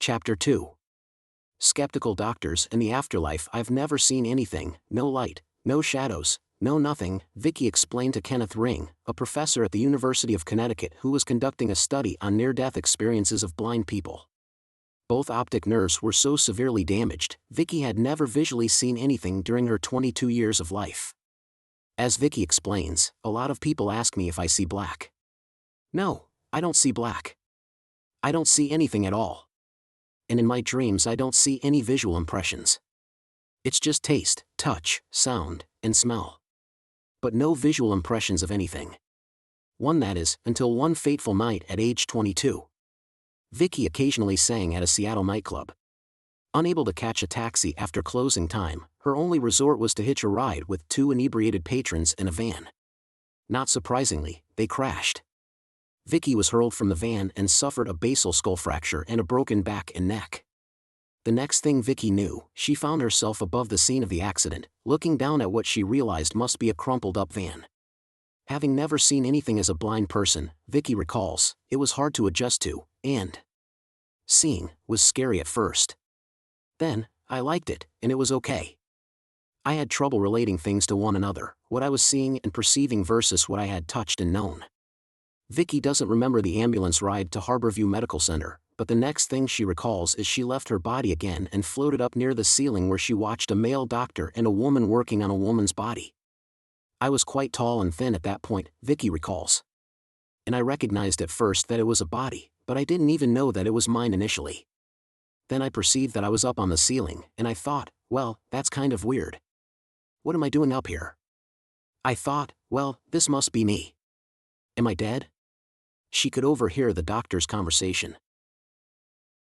Chapter 2. Skeptical Doctors and the Afterlife. I've never seen anything, no light, no shadows, no nothing, Vicky explained to Kenneth Ring, a professor at the University of Connecticut who was conducting a study on near-death experiences of blind people. Both optic nerves were so severely damaged, Vicky had never visually seen anything during her 22 years of life. As Vicky explains, a lot of people ask me if I see black. No, I don't see black. I don't see anything at all. And in my dreams I don't see any visual impressions. It's just taste, touch, sound, and smell. But no visual impressions of anything. One, that is, until one fateful night at age 22. Vicky occasionally sang at a Seattle nightclub. Unable to catch a taxi after closing time, her only resort was to hitch a ride with two inebriated patrons in a van. Not surprisingly, they crashed. Vicky was hurled from the van and suffered a basal skull fracture and a broken back and neck. The next thing Vicky knew, she found herself above the scene of the accident, looking down at what she realized must be a crumpled-up van. Having never seen anything as a blind person, Vicky recalls, it was hard to adjust to, and seeing was scary at first. Then, I liked it, and it was okay. I had trouble relating things to one another, what I was seeing and perceiving versus what I had touched and known. Vicky doesn't remember the ambulance ride to Harborview Medical Center, but the next thing she recalls is she left her body again and floated up near the ceiling where she watched a male doctor and a woman working on a woman's body. I was quite tall and thin at that point, Vicky recalls. And I recognized at first that it was a body, but I didn't even know that it was mine initially. Then I perceived that I was up on the ceiling, and I thought, well, that's kind of weird. What am I doing up here? I thought, well, this must be me. Am I dead? She could overhear the doctor's conversation.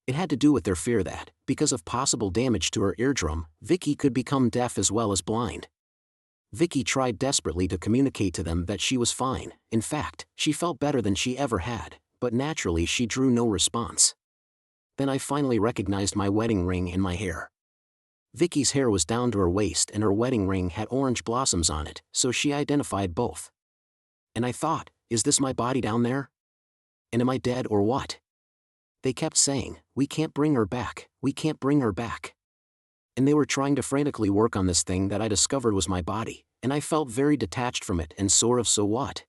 It had to do with their fear that, because of possible damage to her eardrum, Vicky could become deaf as well as blind. Vicky tried desperately to communicate to them that she was fine. In fact, she felt better than she ever had, but naturally she drew no response. Then I finally recognized my wedding ring in my hair. Vicky's hair was down to her waist and her wedding ring had orange blossoms on it, so she identified both. And I thought, is this my body down there? And am I dead or what? They kept saying, we can't bring her back, we can't bring her back. And they were trying to frantically work on this thing that I discovered was my body, and I felt very detached from it and sort of so what?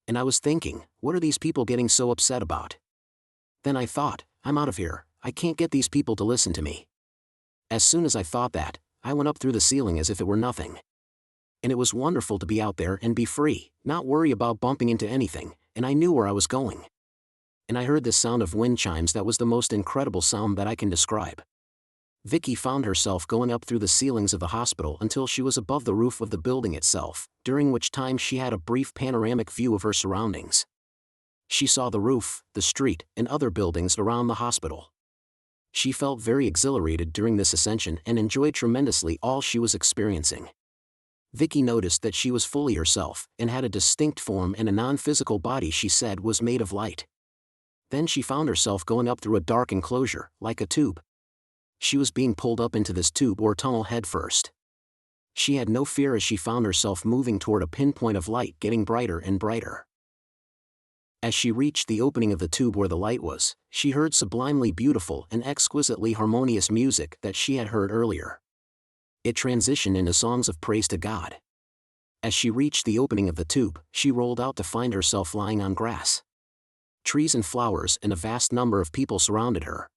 And I was thinking, what are these people getting so upset about? Then I thought, I'm out of here, I can't get these people to listen to me. As soon as I thought that, I went up through the ceiling as if it were nothing. And it was wonderful to be out there and be free, not worry about bumping into anything, and I knew where I was going. And I heard the sound of wind chimes that was the most incredible sound that I can describe. Vicky found herself going up through the ceilings of the hospital until she was above the roof of the building itself, during which time she had a brief panoramic view of her surroundings. She saw the roof, the street, and other buildings around the hospital. She felt very exhilarated during this ascension and enjoyed tremendously all she was experiencing. Vicky noticed that she was fully herself and had a distinct form and a non-physical body she said was made of light. Then she found herself going up through a dark enclosure, like a tube. She was being pulled up into this tube or tunnel head first. She had no fear as she found herself moving toward a pinpoint of light getting brighter and brighter. As she reached the opening of the tube where the light was, she heard sublimely beautiful and exquisitely harmonious music that she had heard earlier. It transitioned into songs of praise to God. As she reached the opening of the tube, she rolled out to find herself lying on grass. Trees and flowers and a vast number of people surrounded her.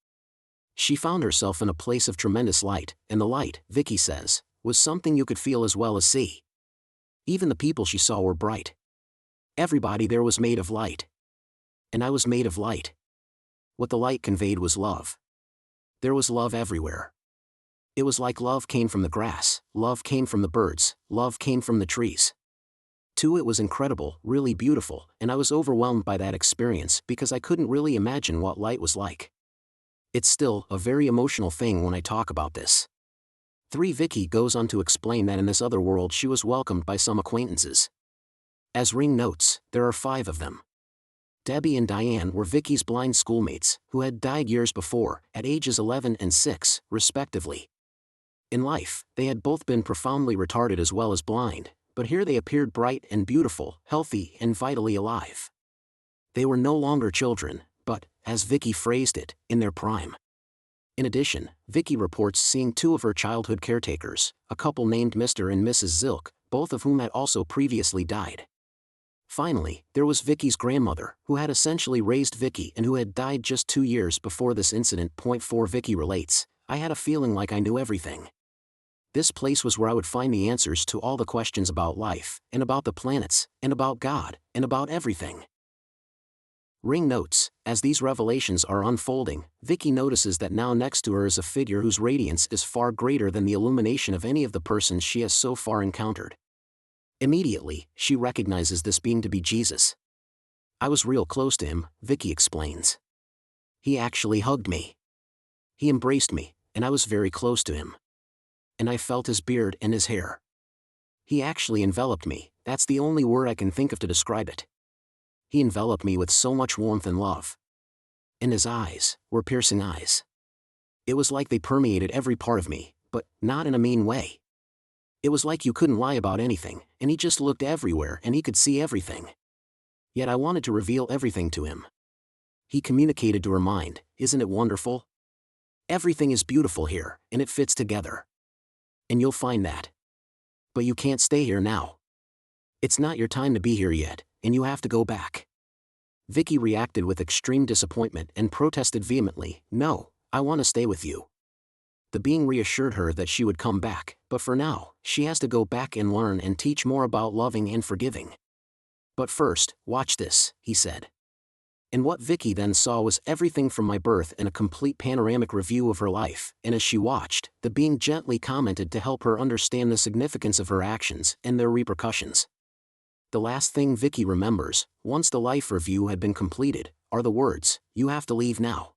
She found herself in a place of tremendous light, and the light, Vicky says, was something you could feel as well as see. Even the people she saw were bright. Everybody there was made of light. And I was made of light. What the light conveyed was love. There was love everywhere. It was like love came from the grass, love came from the birds, love came from the trees. Too, it was incredible, really beautiful, and I was overwhelmed by that experience because I couldn't really imagine what light was like. It's still a very emotional thing when I talk about this. 3. Vicky goes on to explain that in this other world she was welcomed by some acquaintances. As Ring notes, there are 5 of them. Debbie and Diane were Vicky's blind schoolmates, who had died years before, at ages 11 and 6, respectively. In life, they had both been profoundly retarded as well as blind, but here they appeared bright and beautiful, healthy and vitally alive. They were no longer children, but, as Vicky phrased it, in their prime. In addition, Vicky reports seeing two of her childhood caretakers, a couple named Mr. and Mrs. Zilk, both of whom had also previously died. Finally, there was Vicky's grandmother, who had essentially raised Vicky and who had died just 2 years before this incident. Point 4 Vicky relates, I had a feeling like I knew everything. This place was where I would find the answers to all the questions about life, and about the planets, and about God, and about everything. Ring notes, as these revelations are unfolding, Vicky notices that now next to her is a figure whose radiance is far greater than the illumination of any of the persons she has so far encountered. Immediately, she recognizes this being to be Jesus. I was real close to him, Vicky explains. He actually hugged me. He embraced me, and I was very close to him. And I felt his beard and his hair. He actually enveloped me, that's the only word I can think of to describe it. He enveloped me with so much warmth and love. And his eyes were piercing eyes. It was like they permeated every part of me, but not in a mean way. It was like you couldn't lie about anything, and he just looked everywhere and he could see everything. Yet I wanted to reveal everything to him. He communicated to her mind, isn't it wonderful? Everything is beautiful here, and it fits together. And you'll find that. But you can't stay here now. It's not your time to be here yet, and you have to go back. Vicky reacted with extreme disappointment and protested vehemently, no, I want to stay with you. The being reassured her that she would come back, but for now, she has to go back and learn and teach more about loving and forgiving. But first, watch this, he said. And what Vicky then saw was everything from my birth and a complete panoramic review of her life, and as she watched, the being gently commented to help her understand the significance of her actions and their repercussions. The last thing Vicky remembers, once the life review had been completed, are the words, "You have to leave now."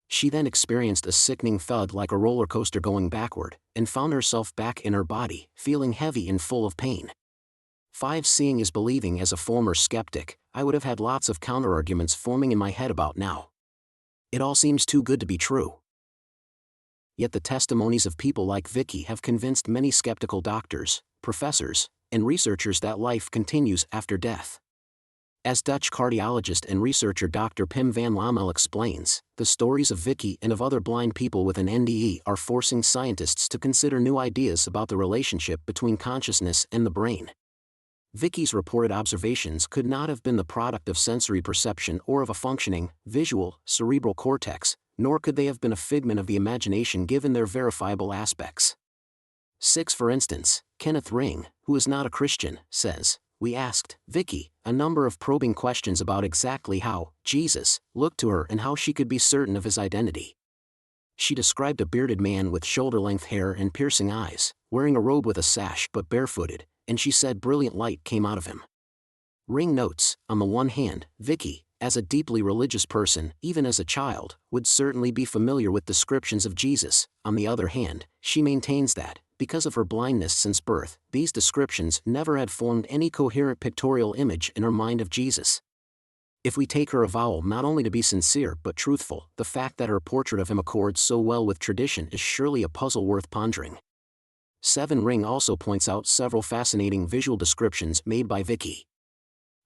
She then experienced a sickening thud like a roller coaster going backward, and found herself back in her body, feeling heavy and full of pain. 5 Seeing is believing. As a former skeptic, I would have had lots of counterarguments forming in my head about now. It all seems too good to be true. Yet the testimonies of people like Vicky have convinced many skeptical doctors, professors, and researchers that life continues after death. As Dutch cardiologist and researcher Dr. Pim van Lommel explains, the stories of Vicky and of other blind people with an NDE are forcing scientists to consider new ideas about the relationship between consciousness and the brain. Vicky's reported observations could not have been the product of sensory perception or of a functioning, visual, cerebral cortex, nor could they have been a figment of the imagination given their verifiable aspects. 6 For instance, Kenneth Ring, who is not a Christian, says, we asked Vicky a number of probing questions about exactly how Jesus looked to her and how she could be certain of his identity. She described a bearded man with shoulder-length hair and piercing eyes, wearing a robe with a sash but barefooted, and she said brilliant light came out of him. Ring notes, on the one hand, Vicky, as a deeply religious person, even as a child, would certainly be familiar with descriptions of Jesus. On the other hand, she maintains that, because of her blindness since birth, these descriptions never had formed any coherent pictorial image in her mind of Jesus. If we take her avowal not only to be sincere but truthful, the fact that her portrait of him accords so well with tradition is surely a puzzle worth pondering. 7 Ring also points out several fascinating visual descriptions made by Vicky.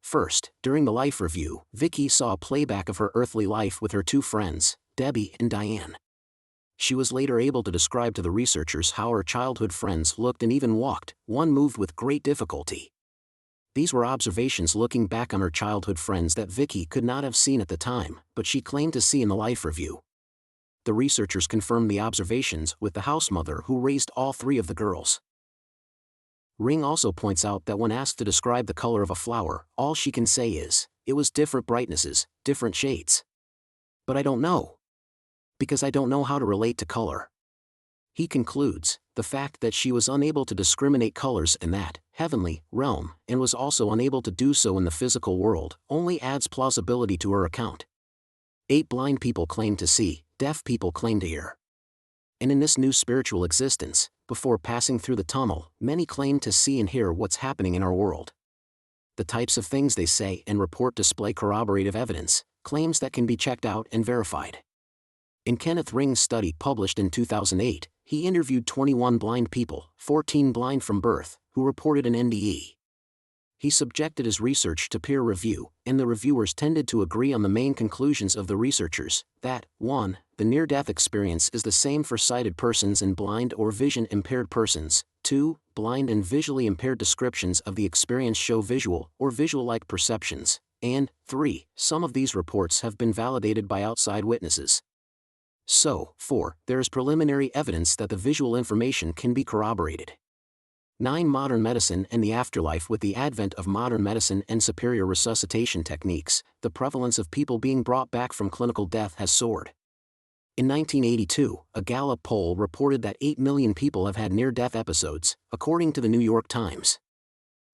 First, during the life review, Vicky saw a playback of her earthly life with her 2 friends, Debbie and Diane. She was later able to describe to the researchers how her childhood friends looked and even walked, one moved with great difficulty. These were observations looking back on her childhood friends that Vicky could not have seen at the time, but she claimed to see in the life review. The researchers confirmed the observations with the house mother who raised all 3 of the girls. Ring also points out that when asked to describe the color of a flower, all she can say is, it was different brightnesses, different shades. But I don't know. Because I don't know how to relate to color. He concludes, the fact that she was unable to discriminate colors in that heavenly realm, and was also unable to do so in the physical world, only adds plausibility to her account. 8 Blind people claim to see, deaf people claim to hear. And in this new spiritual existence, before passing through the tunnel, many claim to see and hear what's happening in our world. The types of things they say and report display corroborative evidence, claims that can be checked out and verified. In Kenneth Ring's study published in 2008, he interviewed 21 blind people, 14 blind from birth, who reported an NDE. He subjected his research to peer review, and the reviewers tended to agree on the main conclusions of the researchers, that, 1. The near-death experience is the same for sighted persons and blind or vision-impaired persons, 2. Blind and visually impaired descriptions of the experience show visual or visual-like perceptions, and 3. Some of these reports have been validated by outside witnesses. So, 4. There is preliminary evidence that the visual information can be corroborated. 9. Modern medicine and the afterlife. With the advent of modern medicine and superior resuscitation techniques, the prevalence of people being brought back from clinical death has soared. In 1982, a Gallup poll reported that 8 million people have had near-death episodes, according to the New York Times.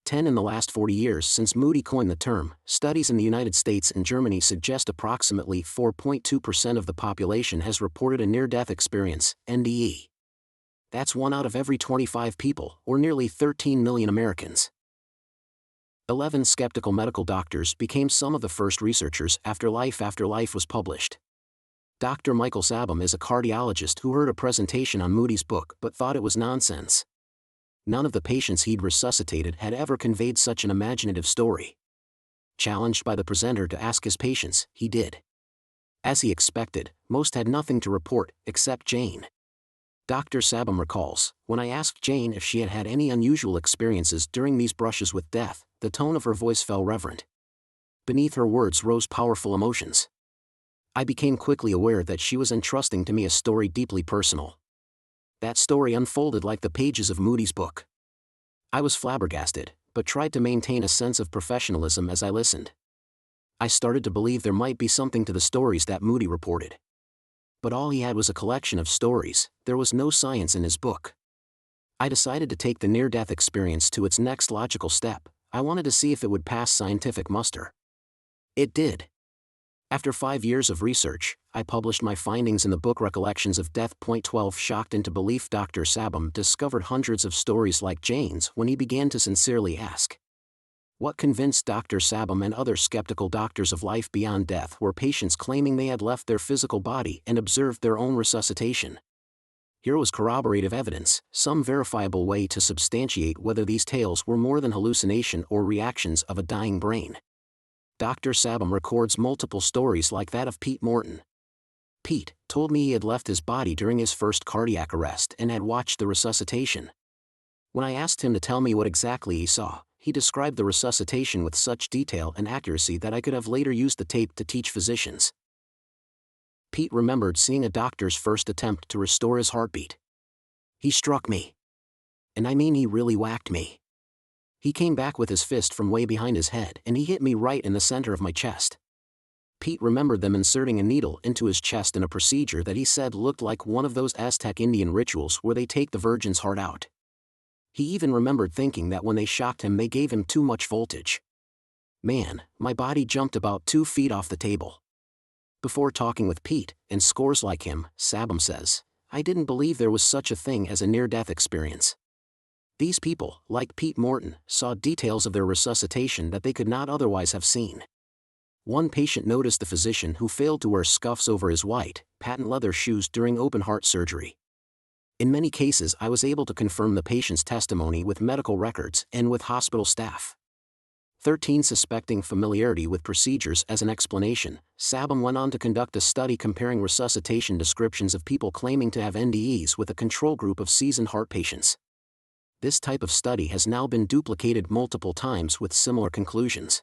10 in the last 40 years since Moody coined the term, studies in the United States and Germany suggest approximately 4.2% of the population has reported a near-death experience, NDE. That's 1 out of every 25 people, or nearly 13 million Americans. 11 skeptical medical doctors became some of the first researchers after Life was published. Dr. Michael Sabom is a cardiologist who heard a presentation on Moody's book but thought it was nonsense. None of the patients he'd resuscitated had ever conveyed such an imaginative story. Challenged by the presenter to ask his patients, he did. As he expected, most had nothing to report, except Jane. Dr. Sabom recalls, "When I asked Jane if she had had any unusual experiences during these brushes with death, the tone of her voice fell reverent. Beneath her words rose powerful emotions. I became quickly aware that she was entrusting to me a story deeply personal. That story unfolded like the pages of Moody's book. I was flabbergasted, but tried to maintain a sense of professionalism as I listened. I started to believe there might be something to the stories that Moody reported. But all he had was a collection of stories, there was no science in his book. I decided to take the near-death experience to its next logical step. I wanted to see if it would pass scientific muster. It did. After 5 years of research, I published my findings in the book Recollections of Death. 12 Shocked into belief, Dr. Sabom discovered hundreds of stories like Jane's when he began to sincerely ask. What convinced Dr. Sabom and other skeptical doctors of life beyond death were patients claiming they had left their physical body and observed their own resuscitation. Here was corroborative evidence, some verifiable way to substantiate whether these tales were more than hallucination or reactions of a dying brain. Dr. Sabom records multiple stories like that of Pete Morton. Pete told me he had left his body during his first cardiac arrest and had watched the resuscitation. When I asked him to tell me what exactly he saw, he described the resuscitation with such detail and accuracy that I could have later used the tape to teach physicians. Pete remembered seeing a doctor's first attempt to restore his heartbeat. He struck me. And I mean, he really whacked me. He came back with his fist from way behind his head and he hit me right in the center of my chest. Pete remembered them inserting a needle into his chest in a procedure that he said looked like one of those Aztec Indian rituals where they take the virgin's heart out. He even remembered thinking that when they shocked him they gave him too much voltage. Man, my body jumped about 2 feet off the table. Before talking with Pete, and scores like him, Sabom says, I didn't believe there was such a thing as a near-death experience. These people, like Pete Morton, saw details of their resuscitation that they could not otherwise have seen. One patient noticed the physician who failed to wear scuffs over his white, patent leather shoes during open-heart surgery. In many cases I was able to confirm the patient's testimony with medical records and with hospital staff. 13 Suspecting familiarity with procedures as an explanation, Sabom went on to conduct a study comparing resuscitation descriptions of people claiming to have NDEs with a control group of seasoned heart patients. This type of study has now been duplicated multiple times with similar conclusions.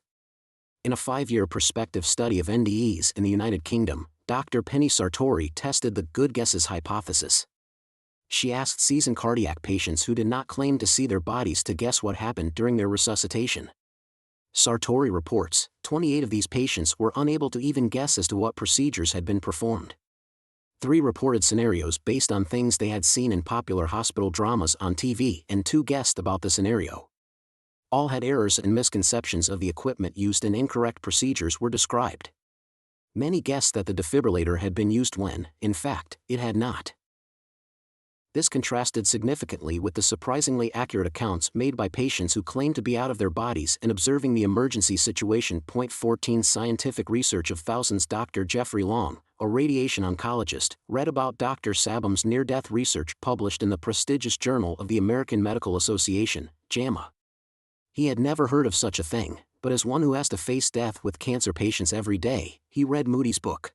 In a 5-year prospective study of NDEs in the United Kingdom, Dr. Penny Sartori tested the good guesses hypothesis. She asked seasoned cardiac patients who did not claim to see their bodies to guess what happened during their resuscitation. Sartori reports, 28 of these patients were unable to even guess as to what procedures had been performed. 3 reported scenarios based on things they had seen in popular hospital dramas on TV and 2 guessed about the scenario. All had errors and misconceptions of the equipment used and incorrect procedures were described. Many guessed that the defibrillator had been used when, in fact, it had not. This contrasted significantly with the surprisingly accurate accounts made by patients who claimed to be out of their bodies and observing the emergency situation. 14 Scientific research of thousands. Dr. Jeffrey Long, a radiation oncologist, read about Dr. Sabom's near-death research published in the prestigious Journal of the American Medical Association, JAMA. He had never heard of such a thing, but as one who has to face death with cancer patients every day, he read Moody's book.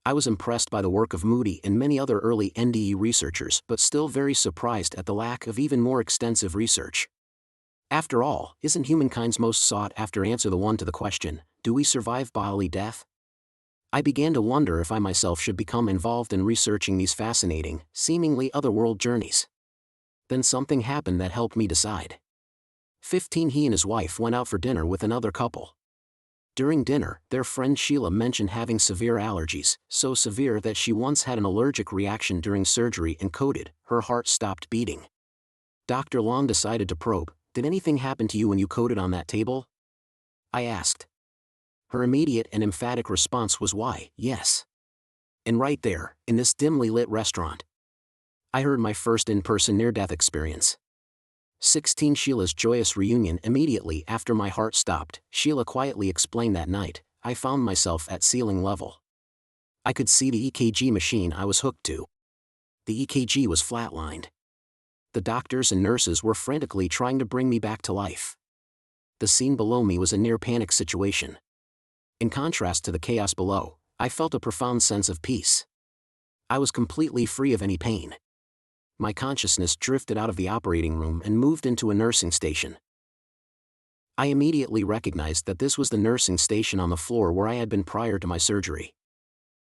I was impressed by the work of Moody and many other early NDE researchers, but still very surprised at the lack of even more extensive research. After all, isn't humankind's most sought-after answer the one to the question, do we survive bodily death? I began to wonder if I myself should become involved in researching these fascinating, seemingly otherworld journeys. Then something happened that helped me decide. 15 He and his wife went out for dinner with another couple. During dinner, their friend Sheila mentioned having severe allergies, so severe that she once had an allergic reaction during surgery and coded, her heart stopped beating. Dr. Long decided to probe, did anything happen to you when you coded on that table? I asked. Her immediate and emphatic response was why, yes. And right there, in this dimly lit restaurant, I heard my first in-person near-death experience. 16 Sheila's joyous reunion immediately after my heart stopped. Sheila quietly explained that night, I found myself at ceiling level. I could see the EKG machine I was hooked to. The EKG was flatlined. The doctors and nurses were frantically trying to bring me back to life. The scene below me was a near-panic situation. In contrast to the chaos below, I felt a profound sense of peace. I was completely free of any pain. My consciousness drifted out of the operating room and moved into a nursing station. I immediately recognized that this was the nursing station on the floor where I had been prior to my surgery.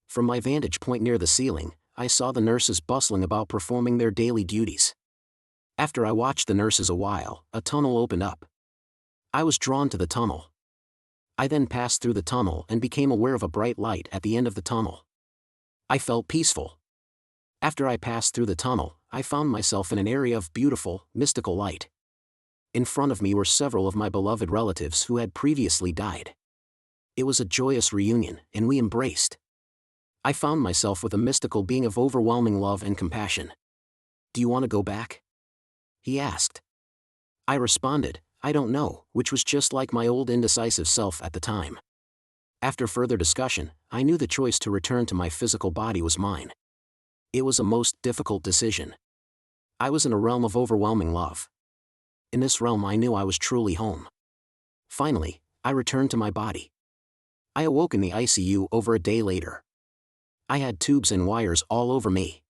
From my vantage point near the ceiling, I saw the nurses bustling about performing their daily duties. After I watched the nurses a while, a tunnel opened up. I was drawn to the tunnel. I then passed through the tunnel and became aware of a bright light at the end of the tunnel. I felt peaceful. After I passed through the tunnel, I found myself in an area of beautiful, mystical light. In front of me were several of my beloved relatives who had previously died. It was a joyous reunion, and we embraced. I found myself with a mystical being of overwhelming love and compassion. Do you want to go back? He asked. I responded, I don't know, which was just like my old indecisive self at the time. After further discussion, I knew the choice to return to my physical body was mine. It was a most difficult decision. I was in a realm of overwhelming love. In this realm I knew I was truly home. Finally, I returned to my body. I awoke in the ICU over a day later. I had tubes and wires all over me.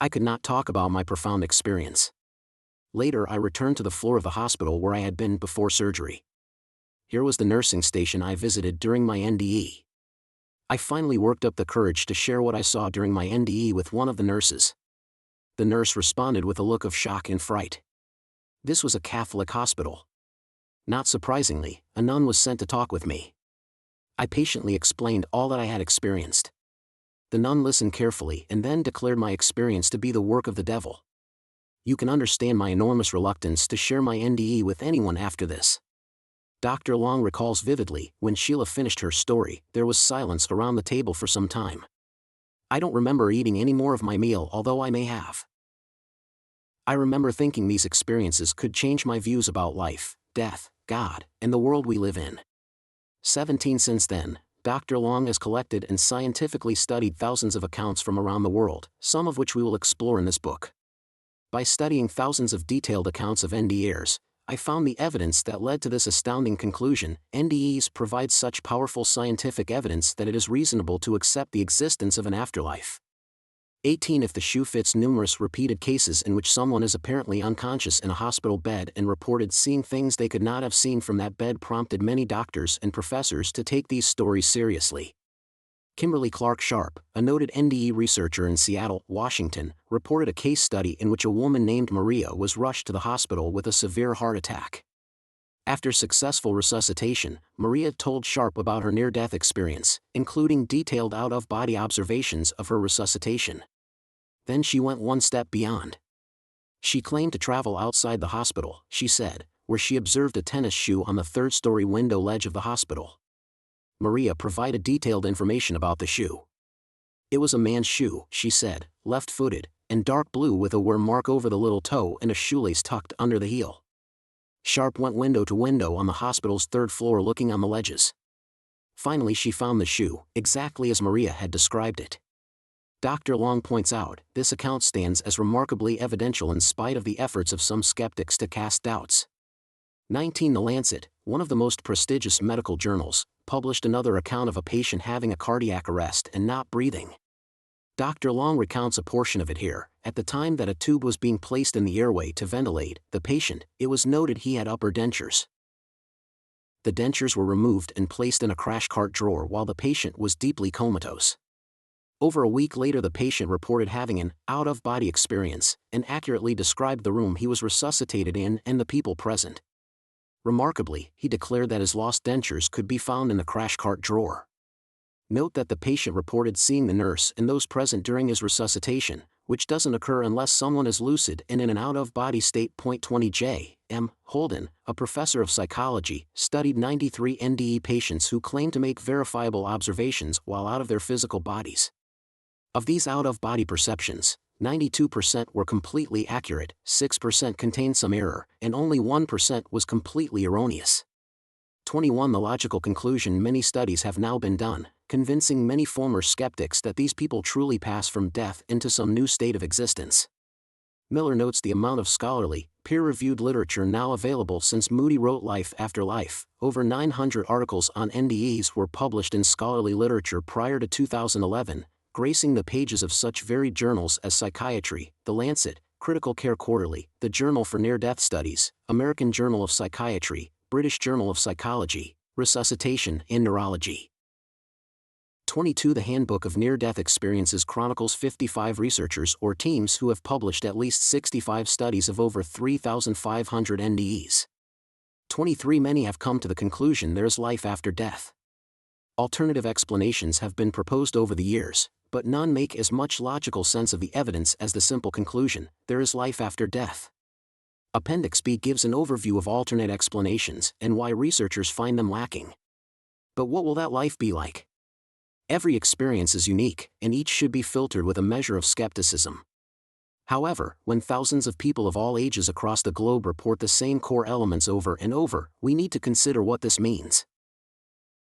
I could not talk about my profound experience. Later I returned to the floor of the hospital where I had been before surgery. Here was the nursing station I visited during my NDE. I finally worked up the courage to share what I saw during my NDE with one of the nurses. The nurse responded with a look of shock and fright. This was a Catholic hospital. Not surprisingly, a nun was sent to talk with me. I patiently explained all that I had experienced. The nun listened carefully and then declared my experience to be the work of the devil. You can understand my enormous reluctance to share my NDE with anyone after this. Dr. Long recalls vividly, when Sheila finished her story, there was silence around the table for some time. I don't remember eating any more of my meal, although I may have. I remember thinking these experiences could change my views about life, death, God, and the world we live in. 17 Since then, Dr. Long has collected and scientifically studied thousands of accounts from around the world, some of which we will explore in this book. By studying thousands of detailed accounts of NDErs, I found the evidence that led to this astounding conclusion: NDEs provide such powerful scientific evidence that it is reasonable to accept the existence of an afterlife. 18 If the shoe fits, numerous repeated cases in which someone is apparently unconscious in a hospital bed and reported seeing things they could not have seen from that bed prompted many doctors and professors to take these stories seriously. Kimberly Clark Sharp, a noted NDE researcher in Seattle, Washington, reported a case study in which a woman named Maria was rushed to the hospital with a severe heart attack. After successful resuscitation, Maria told Sharp about her near-death experience, including detailed out-of-body observations of her resuscitation. Then she went one step beyond. She claimed to travel outside the hospital, she said, where she observed a tennis shoe on the third-story window ledge of the hospital. Maria provided detailed information about the shoe. It was a man's shoe, she said, left-footed, and dark blue with a wear mark over the little toe and a shoelace tucked under the heel. Sharp went window to window on the hospital's third floor looking on the ledges. Finally she found the shoe, exactly as Maria had described it. Dr. Long points out, this account stands as remarkably evidential in spite of the efforts of some skeptics to cast doubts. 19. The Lancet, one of the most prestigious medical journals, published another account of a patient having a cardiac arrest and not breathing. Dr. Long recounts a portion of it here. At the time that a tube was being placed in the airway to ventilate the patient, it was noted he had upper dentures. The dentures were removed and placed in a crash cart drawer while the patient was deeply comatose. Over a week later, the patient reported having an out-of-body experience and accurately described the room he was resuscitated in and the people present. Remarkably, he declared that his lost dentures could be found in the crash cart drawer. Note that the patient reported seeing the nurse and those present during his resuscitation, which doesn't occur unless someone is lucid and in an out-of-body state. 20 J. M. Holden, a professor of psychology, studied 93 NDE patients who claimed to make verifiable observations while out of their physical bodies. Of these out-of-body perceptions, 92% were completely accurate, 6% contained some error, and only 1% was completely erroneous. 21. The logical conclusion: many studies have now been done, convincing many former skeptics that these people truly pass from death into some new state of existence. Miller notes the amount of scholarly, peer-reviewed literature now available since Moody wrote Life After Life. Over 900 articles on NDEs were published in scholarly literature prior to 2011, gracing the pages of such varied journals as Psychiatry, The Lancet, Critical Care Quarterly, the Journal for Near-Death Studies, American Journal of Psychiatry, British Journal of Psychology, Resuscitation, and Neurology. 22. The Handbook of Near-Death Experiences chronicles 55 researchers or teams who have published at least 65 studies of over 3,500 NDEs. 23. Many have come to the conclusion there is life after death. Alternative explanations have been proposed over the years, but none make as much logical sense of the evidence as the simple conclusion, there is life after death. Appendix B gives an overview of alternate explanations and why researchers find them lacking. But what will that life be like? Every experience is unique, and each should be filtered with a measure of skepticism. However, when thousands of people of all ages across the globe report the same core elements over and over, we need to consider what this means.